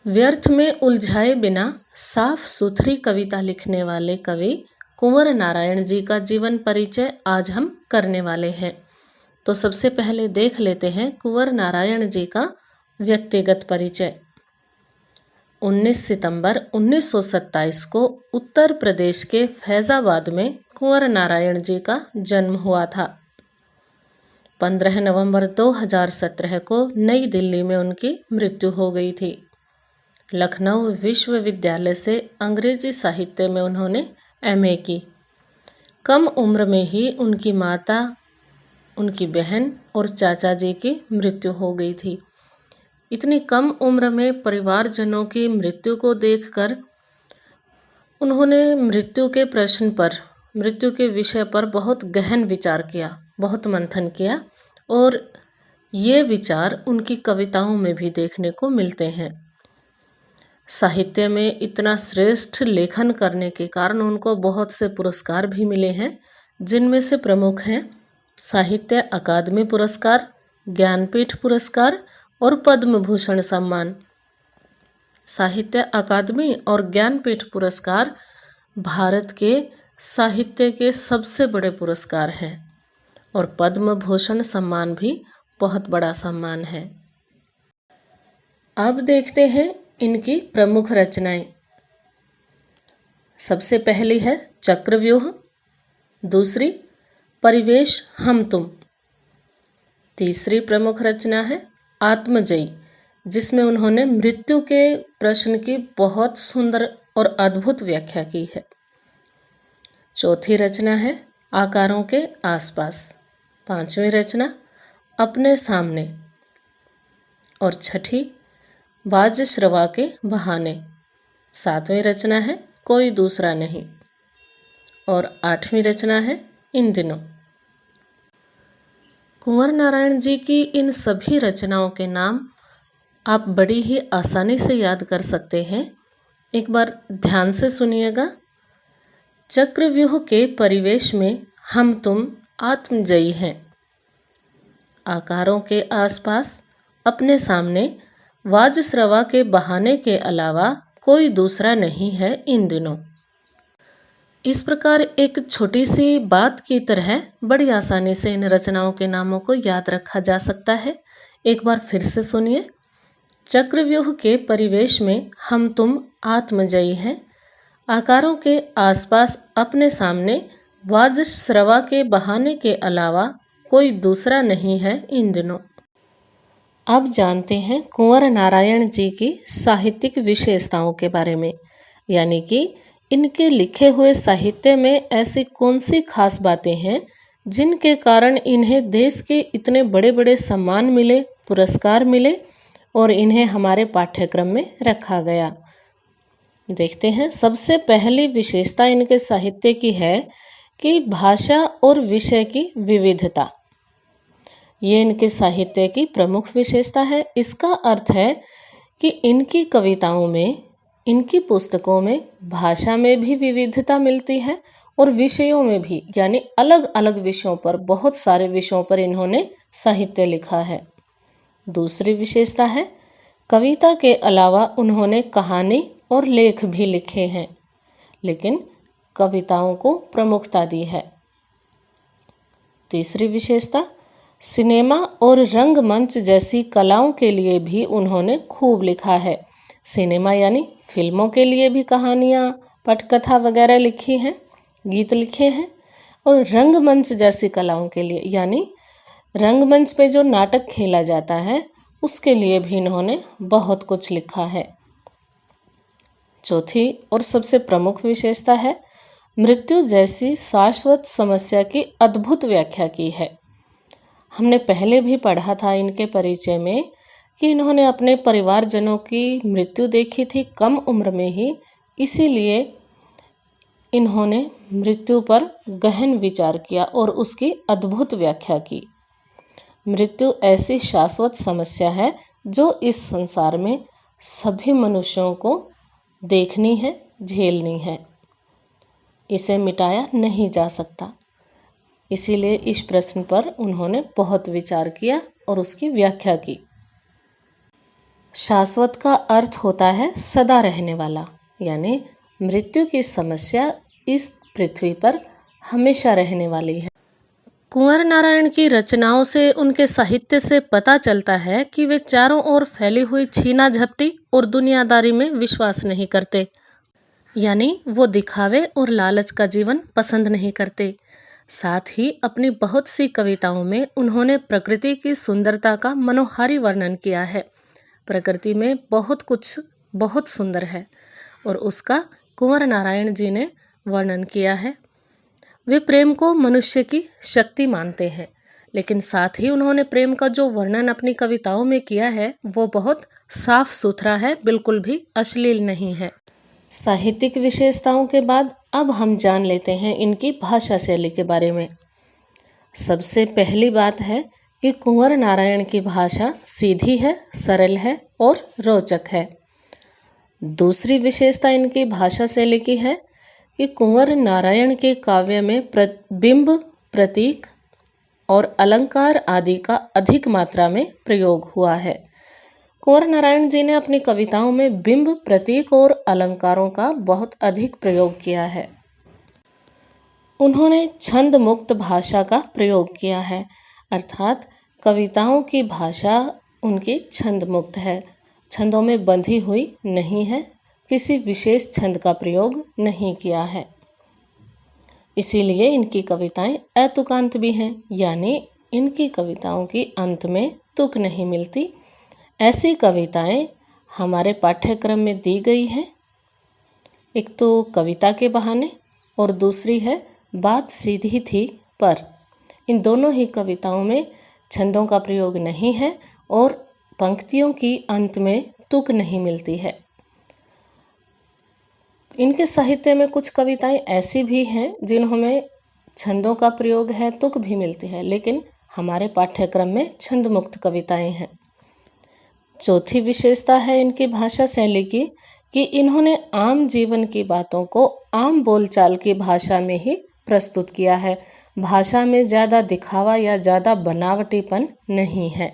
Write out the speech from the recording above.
व्यर्थ में उलझाए बिना साफ सुथरी कविता लिखने वाले कवि कुंवर नारायण जी का जीवन परिचय आज हम करने वाले हैं। तो सबसे पहले देख लेते हैं कुंवर नारायण जी का व्यक्तिगत परिचय। 19 सितंबर 1927 को उत्तर प्रदेश के फैजाबाद में कुंवर नारायण जी का जन्म हुआ था। 15 नवंबर 2017 को नई दिल्ली में उनकी मृत्यु हो गई थी। लखनऊ विश्वविद्यालय से अंग्रेजी साहित्य में उन्होंने एमए की। कम उम्र में ही उनकी माता, उनकी बहन और चाचा जी की मृत्यु हो गई थी। इतनी कम उम्र में परिवारजनों की मृत्यु को देखकर उन्होंने मृत्यु के विषय पर बहुत गहन विचार किया, बहुत मंथन किया और ये विचार उनकी कविताओं में भी देखने को मिलते हैं। साहित्य में इतना श्रेष्ठ लेखन करने के कारण उनको बहुत से पुरस्कार भी मिले हैं, जिनमें से प्रमुख हैं साहित्य अकादमी पुरस्कार, ज्ञानपीठ पुरस्कार और पद्म भूषण सम्मान। साहित्य अकादमी और ज्ञानपीठ पुरस्कार भारत के साहित्य के सबसे बड़े पुरस्कार हैं और पद्म भूषण सम्मान भी बहुत बड़ा सम्मान है। अब देखते हैं इनकी प्रमुख रचनाएं। सबसे पहली है चक्रव्यूह, दूसरी परिवेश हम तुम, तीसरी प्रमुख रचना है आत्मजयी, जिसमें उन्होंने मृत्यु के प्रश्न की बहुत सुंदर और अद्भुत व्याख्या की है। चौथी रचना है आकारों के आसपास, पांचवी रचना अपने सामने और छठी वाजश्रवा के बहाने, सातवीं रचना है कोई दूसरा नहीं और आठवीं रचना है इन दिनों। कुंवर नारायण जी की इन सभी रचनाओं के नाम आप बड़ी ही आसानी से याद कर सकते हैं। एक बार ध्यान से सुनिएगा। चक्रव्यूह के परिवेश में हम तुम आत्मजयी हैं, आकारों के आसपास अपने सामने वाजश्रवा के बहाने के अलावा कोई दूसरा नहीं है इन दिनों। इस प्रकार एक छोटी सी बात की तरह बड़ी आसानी से इन रचनाओं के नामों को याद रखा जा सकता है। एक बार फिर से सुनिए। चक्रव्यूह के परिवेश में हम तुम आत्मजयी हैं, आकारों के आसपास अपने सामने वाजश्रवा के बहाने के अलावा कोई दूसरा नहीं है इन दिनों। अब जानते हैं कुंवर नारायण जी की साहित्यिक विशेषताओं के बारे में, यानी कि इनके लिखे हुए साहित्य में ऐसी कौन सी खास बातें हैं जिनके कारण इन्हें देश के इतने बड़े बड़े सम्मान मिले, पुरस्कार मिले और इन्हें हमारे पाठ्यक्रम में रखा गया। देखते हैं। सबसे पहली विशेषता इनके साहित्य की है कि भाषा और विषय की विविधता। ये इनके साहित्य की प्रमुख विशेषता है। इसका अर्थ है कि इनकी कविताओं में, इनकी पुस्तकों में भाषा में भी विविधता मिलती है और विषयों में भी, यानी अलग अलग विषयों पर, बहुत सारे विषयों पर इन्होंने साहित्य लिखा है। दूसरी विशेषता है कविता के अलावा उन्होंने कहानी और लेख भी लिखे हैं, लेकिन कविताओं को प्रमुखता दी है। तीसरी विशेषता सिनेमा और रंगमंच जैसी कलाओं के लिए भी उन्होंने खूब लिखा है। सिनेमा यानी फिल्मों के लिए भी कहानियाँ, पटकथा वगैरह लिखी हैं, गीत लिखे हैं, और रंगमंच जैसी कलाओं के लिए, यानी रंगमंच पे जो नाटक खेला जाता है उसके लिए भी इन्होंने बहुत कुछ लिखा है। चौथी और सबसे प्रमुख विशेषता है मृत्यु जैसी शाश्वत समस्या की अद्भुत व्याख्या की है। हमने पहले भी पढ़ा था इनके परिचय में कि इन्होंने अपने परिवारजनों की मृत्यु देखी थी कम उम्र में ही, इसीलिए इन्होंने मृत्यु पर गहन विचार किया और उसकी अद्भुत व्याख्या की। मृत्यु ऐसी शाश्वत समस्या है जो इस संसार में सभी मनुष्यों को देखनी है, झेलनी है, इसे मिटाया नहीं जा सकता। इसीलिए इस प्रश्न पर उन्होंने बहुत विचार किया और उसकी व्याख्या की। शाश्वत का अर्थ होता है सदा रहने वाला, यानी मृत्यु की समस्या इस पृथ्वी पर हमेशा रहने वाली है। कुंवर नारायण की रचनाओं से, उनके साहित्य से पता चलता है कि वे चारों ओर फैली हुई छीना झपटी और दुनियादारी में विश्वास नहीं करते, यानी वो दिखावे और लालच का जीवन पसंद नहीं करते। साथ ही अपनी बहुत सी कविताओं में उन्होंने प्रकृति की सुंदरता का मनोहारी वर्णन किया है। प्रकृति में बहुत कुछ बहुत सुंदर है और उसका कुंवर नारायण जी ने वर्णन किया है। वे प्रेम को मनुष्य की शक्ति मानते हैं, लेकिन साथ ही उन्होंने प्रेम का जो वर्णन अपनी कविताओं में किया है वो बहुत साफ सुथरा है, बिल्कुल भी अश्लील नहीं है। साहित्यिक विशेषताओं के बाद अब हम जान लेते हैं इनकी भाषा शैली के बारे में। सबसे पहली बात है कि कुंवर नारायण की भाषा सीधी है, सरल है और रोचक है। दूसरी विशेषता इनकी भाषा शैली की है कि कुंवर नारायण के काव्य में बिंब, प्रतीक और अलंकार आदि का अधिक मात्रा में प्रयोग हुआ है। कुंवर नारायण जी ने अपनी कविताओं में बिंब, प्रतीक और अलंकारों का बहुत अधिक प्रयोग किया है। उन्होंने छंद मुक्त भाषा का प्रयोग किया है, अर्थात कविताओं की भाषा उनकी छंद मुक्त है, छंदों में बंधी हुई नहीं है, किसी विशेष छंद का प्रयोग नहीं किया है। इसीलिए इनकी कविताएं अतुकांत भी हैं, यानी इनकी कविताओं की अंत में तुक नहीं मिलती। ऐसी कविताएं हमारे पाठ्यक्रम में दी गई हैं। एक तो कविता के बहाने और दूसरी है बात सीधी थी पर। इन दोनों ही कविताओं में छंदों का प्रयोग नहीं है और पंक्तियों की अंत में तुक नहीं मिलती है। इनके साहित्य में कुछ कविताएं ऐसी भी हैं जिन्होंने छंदों का प्रयोग है, तुक भी मिलती है, लेकिन हमारे पाठ्यक्रम में छंद मुक्त कविताएं हैं। चौथी विशेषता है इनकी भाषा शैली की कि इन्होंने आम जीवन की बातों को आम बोलचाल की भाषा में ही प्रस्तुत किया है। भाषा में ज़्यादा दिखावा या ज़्यादा बनावटीपन नहीं है।